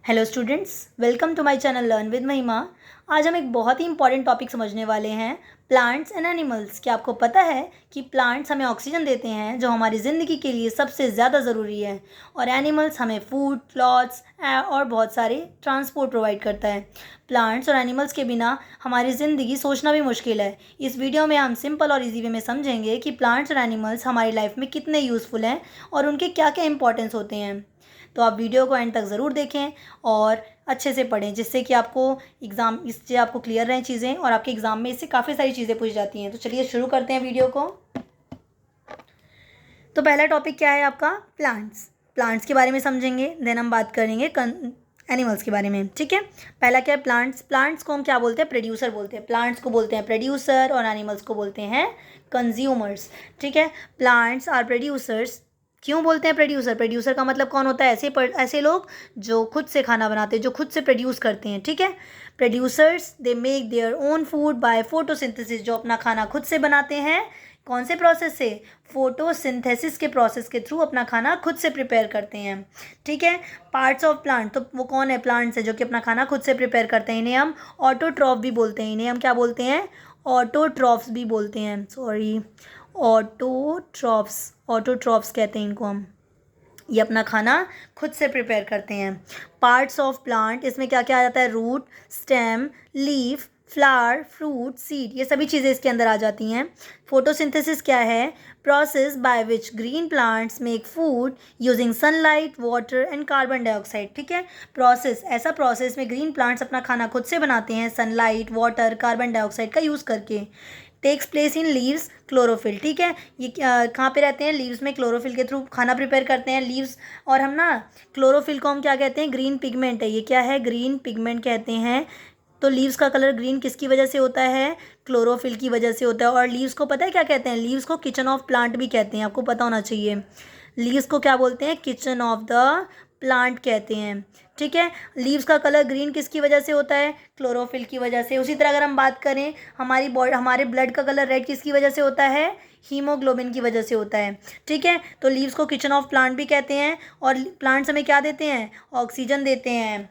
Hello students, welcome to my channel learn with Mahima. आज हम एक बहुत ही इंपॉर्टेंट टॉपिक समझने वाले हैं, प्लांट्स एंड एनिमल्स। क्या आपको पता है कि प्लांट्स हमें ऑक्सीजन देते हैं जो हमारी ज़िंदगी के लिए सबसे ज़्यादा ज़रूरी है, और एनिमल्स हमें फूड, क्लॉथ्स और बहुत सारे ट्रांसपोर्ट प्रोवाइड करता है। प्लांट्स और एनिमल्स के बिना हमारी ज़िंदगी सोचना भी मुश्किल है। इस वीडियो में हम सिंपल और इजी वे में समझेंगे कि प्लांट्स और एनिमल्स हमारी लाइफ में कितने यूज़फुल हैं और उनके क्या क्या इंपॉर्टेंस होते हैं। तो आप वीडियो को एंड तक ज़रूर देखें और अच्छे से पढ़ें, जिससे कि आपको इससे आपको क्लियर रहें चीज़ें, और आपके एग्ज़ाम में इससे काफ़ी सारी चीज़ें पूछ जाती हैं। तो चलिए शुरू करते हैं वीडियो को। तो पहला टॉपिक क्या है आपका? प्लांट्स। प्लांट्स के बारे में समझेंगे, देन हम बात करेंगे एनिमल्स के बारे में। ठीक है, पहला क्या है? प्लांट्स। प्लांट्स को हम क्या बोलते हैं? प्रोड्यूसर बोलते हैं। प्लांट्स को बोलते हैं प्रोड्यूसर और एनिमल्स को बोलते हैं कंज्यूमर्स। ठीक है, प्लांट्स आर प्रोड्यूसर्स। क्यों बोलते हैं प्रोड्यूसर? प्रोड्यूसर का मतलब कौन होता है? ऐसे लोग जो खुद से खाना बनाते हैं, जो खुद से प्रोड्यूस करते हैं। ठीक है, producers they make their own food by photosynthesis, जो अपना खाना खुद से बनाते हैं। कौन से प्रोसेस से? फोटोसिंथेसिस के प्रोसेस के थ्रू अपना खाना खुद से प्रिपेयर करते हैं। ठीक है, पार्ट्स ऑफ प्लांट, तो वो कौन है? प्लांट्स है जो कि अपना खाना खुद से प्रिपेयर करते हैं। इन्हें हम ऑटोट्रॉफ भी बोलते हैं। इन्हें हम क्या बोलते हैं? ऑटोट्रॉफ्स भी बोलते हैं। सॉरी, ऑटोट्रॉफ्स, ऑटोट्रॉफ्स कहते हैं इनको हम। ये अपना खाना खुद से प्रिपेयर करते हैं। पार्ट्स ऑफ प्लांट, इसमें क्या क्या आ जाता है? Root, stem, leaf, flower, fruit, seed, ये सभी चीज़ें इसके अंदर आ जाती हैं। फोटोसिंथेसिस क्या है? Process by which green plants make food using sunlight, water and carbon dioxide. ठीक है, प्रोसेस, ऐसा प्रोसेस में ग्रीन प्लांट्स अपना खाना खुद से बनाते हैं सनलाइट, वाटर, कार्बन डाइऑक्साइड का यूज़ करके। Takes place in leaves, chlorophyll. ठीक है, ये कहाँ पे रहते हैं? लीव्स में क्लोरोफिल के थ्रू खाना प्रिपेयर करते हैं लीव्स। और हम ना, क्लोरोफिल को हम क्या कहते हैं? ग्रीन पिगमेंट है। ये क्या है? ग्रीन पिगमेंट कहते हैं। तो लीव्स का कलर ग्रीन किसकी वजह से होता है? क्लोरोफिल की वजह से होता है। और लीव्स को पता है क्या कहते हैं? लीव्स को किचन ऑफ प्लांट भी कहते हैं, आपको पता होना चाहिए। लीव्स को क्या बोलते हैं? किचन ऑफ द प्लांट कहते हैं। ठीक है, लीव्स का कलर ग्रीन किसकी वजह से होता है? क्लोरोफिल की वजह से। उसी तरह अगर हम बात करें, हमारे ब्लड का कलर रेड किसकी वजह से होता है? हीमोग्लोबिन की वजह से होता है। ठीक है, तो लीव्स को किचन ऑफ प्लांट भी कहते हैं। और प्लांट्स हमें क्या देते हैं? ऑक्सीजन देते हैं।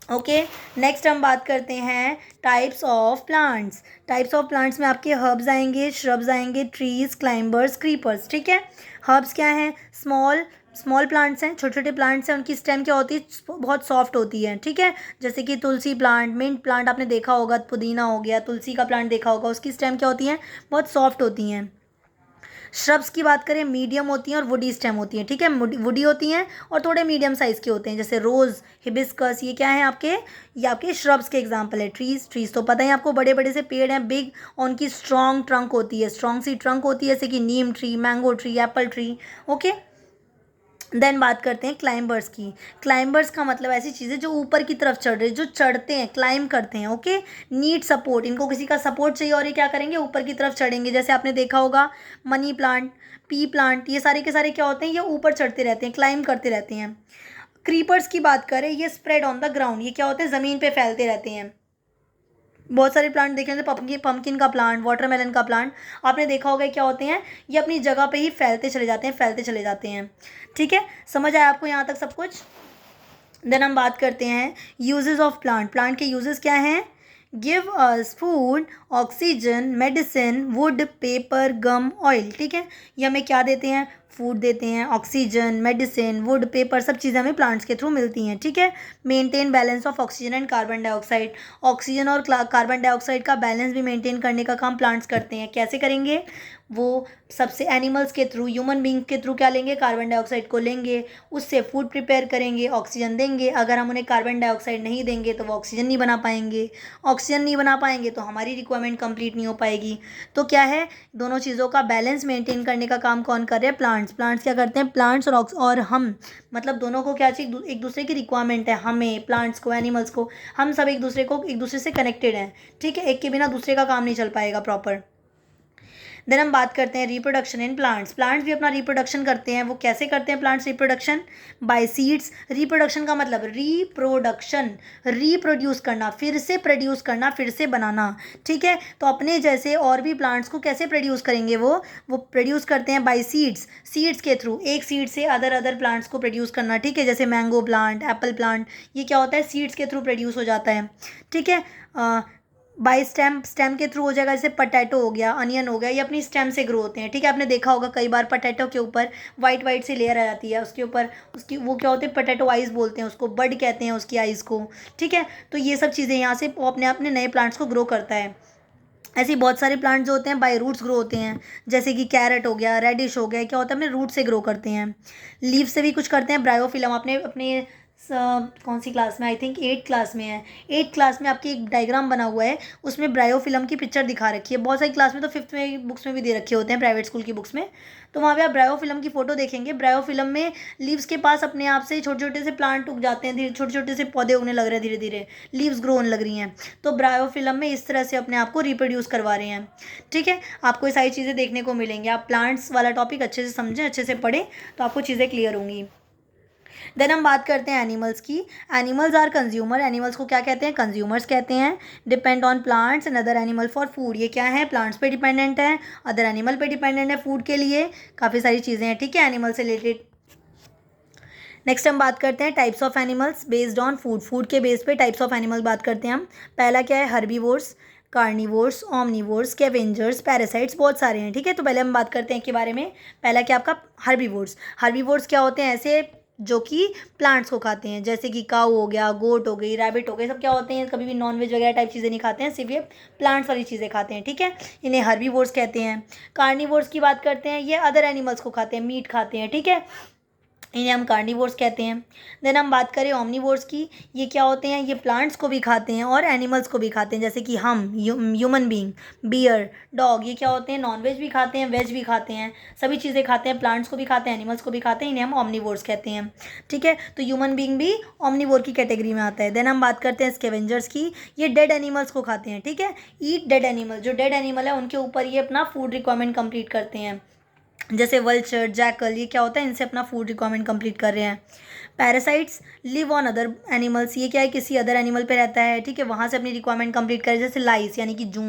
ओके, नेक्स्ट हम बात करते हैं types of plants. Types of plants में आपके हर्ब्स आएंगे, श्रब्स आएंगे, ट्रीज, क्लाइंबर्स, क्रीपर्स। ठीक है, हर्ब्स क्या हैं? स्मॉल स्मॉल प्लांट्स हैं, छोटे छोटे प्लांट्स हैं। उनकी स्टेम क्या होती है? बहुत सॉफ्ट होती है। ठीक है, जैसे कि तुलसी प्लांट, मिंट प्लांट आपने देखा होगा, पुदीना हो गया, तुलसी का प्लांट देखा होगा, उसकी स्टेम क्या होती है? बहुत सॉफ्ट होती हैं। श्रब्स की बात करें, मीडियम होती हैं और वुडी स्टेम होती हैं। ठीक है, वुडी होती हैं और थोड़े मीडियम साइज़ के होते हैं, जैसे रोज़, हिबिस्कस, ये क्या है आपके? ये आपके श्रब्स के एग्जांपल है। ट्रीज तो पता है आपको, बड़े बड़े से पेड़ हैं, बिग, और उनकी स्ट्रॉन्ग ट्रंक होती है, स्ट्रॉन्ग सी ट्रंक होती है, जैसे कि neem tree, mango tree, apple tree. Okay, then बात करते हैं क्लाइंबर्स की। क्लाइंबर्स का मतलब ऐसी चीज़ें जो ऊपर की तरफ चढ़ रही, जो चढ़ते हैं, क्लाइंब करते हैं। ओके, नीड सपोर्ट, इनको किसी का सपोर्ट चाहिए और ये क्या करेंगे? ऊपर की तरफ चढ़ेंगे। जैसे आपने देखा होगा मनी प्लांट, पी प्लांट, ये सारे के सारे क्या होते हैं? ये ऊपर चढ़ते रहते हैं, क्लाइंब करते रहते हैं। क्रीपर्स की बात करें, ये स्प्रेड ऑन द ग्राउंड, ये क्या होते हैं? ज़मीन पे फैलते रहते हैं। बहुत सारे प्लांट देखे होंगे, पम्पकिन का प्लांट, वाटरमेलन का प्लांट, आपने देखा होगा क्या होते हैं? ये अपनी जगह पे ही फैलते चले जाते हैं, फैलते चले जाते हैं। ठीक है, समझ आया आपको यहाँ तक सब कुछ? देन हम बात करते हैं यूजेस ऑफ प्लांट। प्लांट के यूजेस क्या हैं? Give us food, oxygen, medicine, wood, paper, gum, oil. ठीक है, ये हमें क्या देते हैं? फूड देते हैं, ऑक्सीजन, मेडिसिन, वुड, पेपर, सब चीज़ें हमें प्लांट्स के थ्रू मिलती हैं। ठीक है, maintain balance of oxygen and carbon dioxide. Oxygen और कार्बन डाइऑक्साइड का बैलेंस भी मेंटेन करने का काम प्लांट्स करते हैं। कैसे करेंगे? वो सबसे एनिमल्स के थ्रू, ह्यूमन बींग के थ्रू क्या लेंगे? कार्बन डाइऑक्साइड को लेंगे, उससे फूड प्रिपेयर करेंगे, ऑक्सीजन देंगे। अगर हम उन्हें कार्बन डाइऑक्साइड नहीं देंगे तो वो ऑक्सीजन नहीं बना पाएंगे। ऑक्सीजन नहीं बना पाएंगे तो हमारी रिक्वायरमेंट कंप्लीट नहीं हो पाएगी। तो क्या है? दोनों चीज़ों का बैलेंस मेंटेन करने का काम कौन कर रहे हैं? प्लांट्स। प्लांट्स क्या करते हैं? प्लांट्स और हम, मतलब दोनों को क्या चाहिए? एक दूसरे की रिक्वायरमेंट है, हमें, प्लांट्स को, एनिमल्स को। हम सब एक दूसरे से कनेक्टेड हैं। ठीक है, एक के बिना दूसरे का काम नहीं चल पाएगा प्रॉपर। देन हम बात करते हैं रिप्रोडक्शन इन प्लांट्स। प्लांट्स भी अपना रिप्रोडक्शन करते हैं। वो कैसे करते हैं plants reproduction? By seeds. Reproduction का मतलब रिप्रोडक्शन, रिप्रोड्यूस करना, फिर से प्रोड्यूस करना, फिर से बनाना। ठीक है, तो अपने जैसे और भी प्लांट्स को कैसे प्रोड्यूस करेंगे? वो प्रोड्यूस करते हैं बाय सीड्स, सीड्स के थ्रू, एक सीड से अदर अदर प्लांट्स को प्रोड्यूस करना। ठीक है, जैसे मैंगो प्लांट, एप्पल प्लांट, ये क्या होता है? सीड्स के थ्रू प्रोड्यूस हो जाता है। ठीक है, बाई स्टेम, स्टेम के थ्रू हो जाएगा। जैसे पटैटो हो गया, अनियन हो गया, ये अपनी स्टेम से ग्रो होते हैं। ठीक है, आपने देखा होगा कई बार पटैटो के ऊपर वाइट वाइट सी लेयर आ जाती है, उसके ऊपर उसकी वो क्या होते हैं? पटैटो आइज़ बोलते हैं उसको, बड कहते हैं उसकी आइज़ को। ठीक है, तो ये सब चीज़ें यहाँ से वो अपने अपने नए प्लांट्स को ग्रो करता है। ऐसे ही बहुत सारे प्लांट जो होते हैं बाय रूट्स ग्रो होते हैं, जैसे कि कैरेट हो गया, रेडिश हो गया, क्या होता है? अपने रूट से ग्रो करते हैं। लीव से भी कुछ करते हैं, ब्रायोफिलम। आपने अपने कौन सी क्लास में, आई थिंक 8th क्लास में है, 8th क्लास में आपकी एक डायग्राम बना हुआ है, उसमें ब्रायोफिलम की पिक्चर दिखा रखी है। बहुत सारी क्लास में तो 5th में बुक्स में भी दे रखे होते हैं, प्राइवेट स्कूल की बुक्स में। तो वहाँ पे आप ब्रायोफिलम की फ़ोटो देखेंगे। ब्रायोफिलम में लीव्स के पास अपने आप से छोटे छोटे से प्लांट उग जाते हैं, छोटे छोटे से पौधे उगने लग रहे हैं, धीरे धीरे लीव्स ग्रो होने लग रही हैं। तो ब्रायोफिलम में इस तरह से अपने आप को रिप्रोड्यूस करवा रहे हैं। ठीक है, आपको ये सारी चीज़ें देखने को मिलेंगी। आप प्लांट्स वाला टॉपिक अच्छे से समझें, अच्छे से पढ़ें, तो आपको चीज़ें क्लियर होंगी। देन हम बात करते हैं एनिमल्स की। Animals are consumer. एनिमल्स को क्या कहते हैं? कंज्यूमर्स कहते हैं। Depend on plants and other animal for food. ये क्या है? प्लांट्स पे डिपेंडेंट है, अदर एनिमल पे डिपेंडेंट है फूड के लिए। काफ़ी सारी चीज़ें हैं। ठीक है, एनिमल से रिलेटेड। नेक्स्ट हम बात करते हैं types of animals based on food. Food के बेस पे टाइप्स ऑफ एनिमल्स बात करते हैं हम। पहला क्या है? Herbivores, carnivores, omnivores, scavengers, parasites, बहुत सारे हैं। ठीक है, तो पहले हम बात करते हैं के बारे में। पहला क्या आपका? हर्बीवोर्स। हर्बीवोर्स क्या होते हैं? ऐसे जो कि प्लांट्स को खाते हैं, जैसे कि काऊ हो गया, गोट हो गई, रैबिट हो गए, सब क्या होते हैं? कभी भी नॉनवेज वगैरह टाइप चीज़ें नहीं खाते हैं, सिर्फ ये प्लांट्स वाली चीज़ें खाते हैं। ठीक है, इन्हें हर्बीवोर्स कहते हैं। कार्निवोर्स की बात करते हैं, ये अदर एनिमल्स को खाते हैं, मीट खाते हैं। ठीक है, इन्हें हम कार्निवोर्स कहते हैं। देन हम बात करें ओमनिवोर्स की। ये क्या होते हैं? ये प्लांट्स को भी खाते हैं और एनिमल्स को भी खाते हैं, जैसे कि हम ह्यूमन बीइंग, बियर, डॉग, ये क्या होते हैं? नॉनवेज भी खाते हैं, वेज भी खाते हैं, सभी चीज़ें खाते हैं, प्लांट्स को भी खाते हैं, एनिमल्स को भी खाते हैं। इन्हें हम ओमनिवोर्स कहते हैं। ठीक है, तो ह्यूमन बीइंग भी ओमनिवोर की कैटेगरी में आता है। देन हम बात करते हैं स्कैवेंजर्स की। ये डेड एनिमल्स को खाते हैं। ठीक है, ईट डेड एनिमल। जो डेड एनिमल है उनके ऊपर ये अपना फूड रिक्वायरमेंट कंप्लीट करते हैं, जैसे वल्चर, जैकल, ये क्या होता है? इनसे अपना फूड रिक्वायरमेंट कंप्लीट कर रहे हैं। Parasites live on other animals. ये क्या है? किसी अदर एनिमल पे रहता है। ठीक है, वहाँ से अपनी रिक्वायरमेंट कंप्लीट करे। जैसे लाइस यानी कि जूं,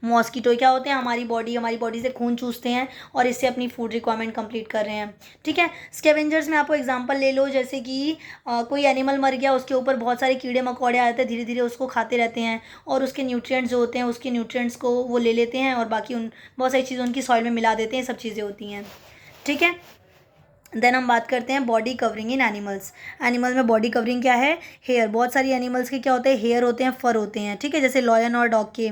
मॉस्किटो, क्या होते हैं? हमारी बॉडी से खून चूसते हैं और इससे अपनी फूड रिक्वायरमेंट कंप्लीट कर रहे हैं। ठीक है, स्कैवेंजर्स में आपको एग्जांपल ले लो, जैसे कि कोई एनिमल मर गया, उसके ऊपर बहुत सारे कीड़े मकोड़े आ जाते हैं, धीरे धीरे उसको खाते रहते हैं और उसके न्यूट्रिएंट्स जो होते हैं, उसके न्यूट्रिएंट्स को वो ले लेते हैं और बाकी उन बहुत सारी चीज़ें उनकी सॉइल में मिला देते हैं, सब चीज़ें होती हैं। ठीक है, देन हम बात करते हैं body covering in animals. Animal में बॉडी कवरिंग क्या है? हेयर। बहुत सारी एनिमल्स के क्या होते हैं? हेयर होते हैं, फर होते हैं। ठीक है, जैसे लॉयन और डॉग के।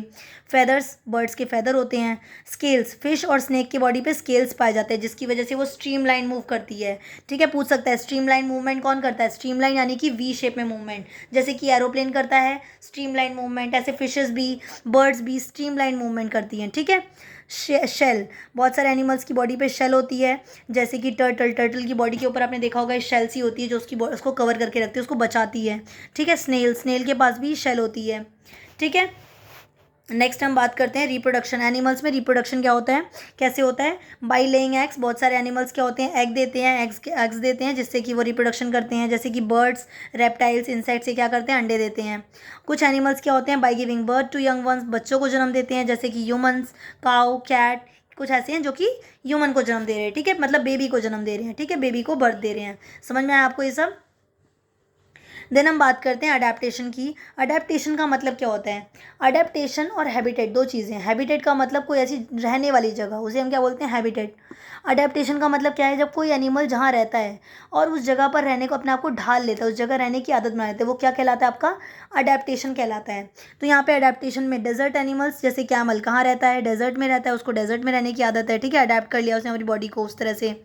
फेदर्स, बर्ड्स के फेदर होते हैं। स्केल्स, फिश और स्नेक की बॉडी पे स्केल्स पाए जाते हैं, जिसकी वजह से वो स्ट्रीम लाइन मूव करती है। ठीक है, पूछ सकता है स्ट्रीम लाइन मूवमेंट कौन करता है? स्ट्रीम लाइन यानी कि वी शेप में मूवमेंट, जैसे कि एरोप्लेन करता है स्ट्रीम लाइन मूवमेंट, ऐसे फिशेस भी, बर्ड्स भी स्ट्रीम लाइन मूवमेंट करती हैं। ठीक है, शेल, बहुत सारे एनिमल्स की बॉडी पे शेल होती है, जैसे कि टर्टल की बॉडी के ऊपर आपने देखा होगा शेल सी होती है, जो उसको कवर करके रखती है, उसको बचाती है। ठीक है, स्नेल के पास भी शेल होती है। ठीक है, नेक्स्ट हम बात करते हैं रिप्रोडक्शन। एनिमल्स में रिप्रोडक्शन क्या होता है? कैसे होता है? By laying eggs. बहुत सारे एनिमल्स क्या होते हैं? एग देते हैं, एग्स देते हैं, जिससे कि वो रिप्रोडक्शन करते हैं, जैसे कि बर्ड्स, रेप्टाइल्स, इंसेक्ट्स से क्या करते हैं? अंडे देते हैं। कुछ एनिमल्स क्या होते हैं? By giving birth to young ones. बच्चों को जन्म देते हैं, जैसे कि ह्यूमन्स, काऊ, कैट, कुछ ऐसे हैं जो कि ह्यूमन को जन्म दे रहे हैं। ठीक है, मतलब बेबी को जन्म दे रहे हैं। ठीक है, बेबी को बर्थ दे रहे हैं। समझ में आया आपको ये सब? देन हम बात करते हैं अडेप्टेशन की। अडेप्टेशन का मतलब क्या होता है? अडेप्टेशन और हैबिटेट दो चीज़ें हैं। हैबिटेट का मतलब कोई ऐसी रहने वाली जगह, उसे हम क्या बोलते हैं? हैबिटेट। अडेप्टेशन का मतलब क्या है? जब कोई एनिमल जहाँ रहता है और उस जगह पर रहने को अपने आप को ढाल लेता है, उस जगह रहने की आदत बना लेता है, वो क्या कहलाता है? आपका अडेप्टेशन कहलाता है। तो यहाँ पे अडेप्टेशन में डेजर्ट एनिमल्स, जैसे कैमल कहाँ रहता है? डेजर्ट में रहता है, उसको डेजर्ट में रहने की आदत है। ठीक है, अडेप्ट कर लिया उसने अपनी बॉडी को उस तरह से।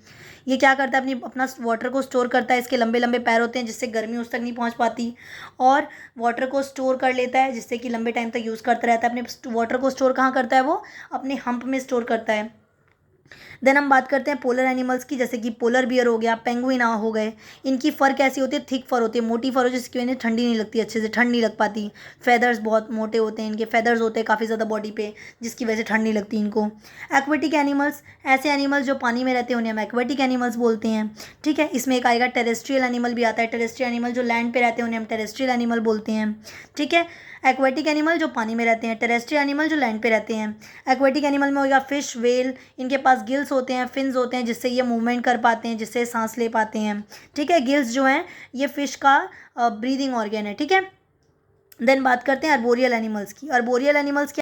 ये क्या करता है? अपना वाटर को स्टोर करता है, इसके लंबे लंबे पैर होते हैं, जिससे गर्मी उस तक नहीं पहुंच पाती, और वाटर को स्टोर कर लेता है, जिससे कि लंबे टाइम तक यूज़ करता रहता है। अपने वाटर को स्टोर कहाँ करता है? वो अपने हम्प में स्टोर करता है। देन हम बात करते हैं पोलर एनिमल्स की, जैसे कि पोलर बियर हो गया, पेंगुइन हो गए। इनकी फर कैसी होती है? थिक फर होती है, मोटी फर हो, जिसकी वजह से ठंडी नहीं लगती, अच्छे से ठंड नहीं लग पाती। फेदर्स बहुत मोटे होते हैं, इनके फेदर्स होते हैं काफ़ी ज़्यादा बॉडी पे, जिसकी वजह से ठंड नहीं लगती इनको। एक्वेटिक एनिमल्स, ऐसे एनिमल्स जो पानी में रहते हैं उन्हें हम एक्वेटिक एनिमल्स बोलते हैं। ठीक है, इसमें एक आएगा टेरेस्ट्रियल एनिमल भी आता है। टेरेस्ट्रियल एनिमल जो लैंड पे रहते हैं उन्हें हम टेरेस्ट्रियल एनिमल बोलते हैं। ठीक है, एक्वेटिक एनिमल जो पानी में रहते हैं, टेरेस्ट्रियल एनिमल जो लैंड पे रहते हैं। एक्वेटिक एनिमल में होगा फिश, वेल, इनके पास गिल्स होते हैं, फिन्स होते हैं, जिससे ये मूवमेंट कर पाते हैं, जिससे सांस ले पाते हैं। ठीक है, गिल्स जो हैं ये फिश का ब्रीदिंग ऑर्गन है। ठीक है, देन बात करते हैं अर्बोरियल एनिमल्स की। Arboreal animals